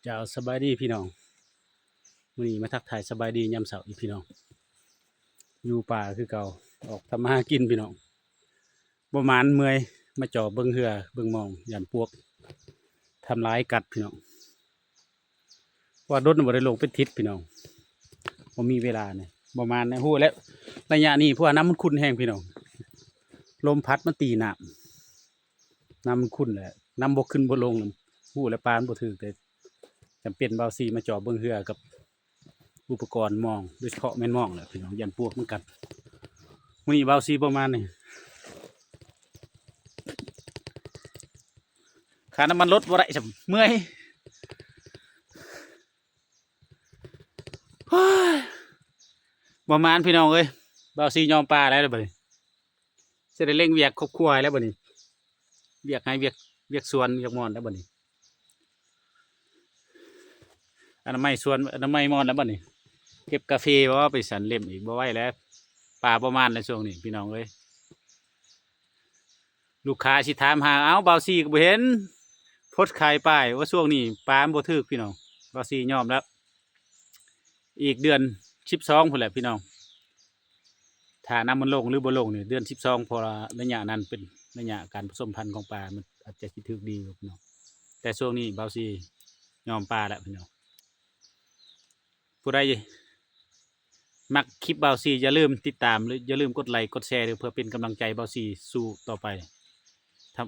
เจ้าสบายดีพี่น้องมื้อนี้มาทักทายสบายดียามเช้าอีกพี่น้องอยู่ป่าคือเก่าออกทำมาหากินพี่น้องบ่หมานเมื่อยมาจ่อเบิ่งเหือเบิ่งหม่องย่านพวกทำร้ายกัดพี่น้องว่าดดบ่ได้ลงเป็นทิศพี่น้องบ่มีเวลาเนี่ยบ่หมานนะฮู้แล้วระยะนี้เพราะว่าน้ำมันขุ่นแห้งพี่น้องลมพัดมันตีน้ำมันขุ่นแหละน้ำบ่ขึ้นบ่ลงฮู้แล้วปลามันบ่ถึกแต่จำเป็นเบาซีมาจ่อเบิ่งเหือกับอุปกรณ์มองโดยเฉพาะแม่นมองแหละพี่น้องยันพวกมันกัดมื้อนี้เบาซีประมาณนี้ค่าน้ำมันรถบ่ได้ซำเมื่อยประมาณพี่น้องเอ้ยเบาซียอมปลาแล้วบัดนี้สิได้เร่งเวียกครอบครัวแล้วบัดนี้เวียกให้เวียกสวนเวียกมอนแล้วบัดนี้อนามัยสวนอนามัยมอนแล้วบัดนี้เก็บกาแฟว่าไปสันเล่มอีกบ่ไหวแล้วปลาประมาณในช่วงนี้พี่น้องเอ้ยลูกค้าสิถามหาเอ้าเบาซีก็บ่เห็นโพสต์ขายป้ายว่าช่วงนี้ปลาบ่ถึกพี่น้องเบาซียอมแล้วอีกเดือน12พุ่นแหละพี่น้องถ้าน้ำมันลงหรือบ่ลงนี่เดือน12พอระยะนั้นเป็นระยะการผสมพันธุ์ของปลามันอาจจะสิถึกดีพี่น้องแต่ช่วงนี้เบาซียอมปลาแล้วพี่น้องผู้ใดมักคลิปเบาซีอย่าลืมติดตามหรืออย่าลืมกดไลค์กดแชร์เพื่อเป็นกำลังใจเบาซีสู้ต่อไปท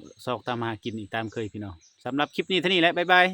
ำหากินอีกตามเคยพี่น้องสำหรับคลิปนี้เท่านี้แหละบ๊ายบาย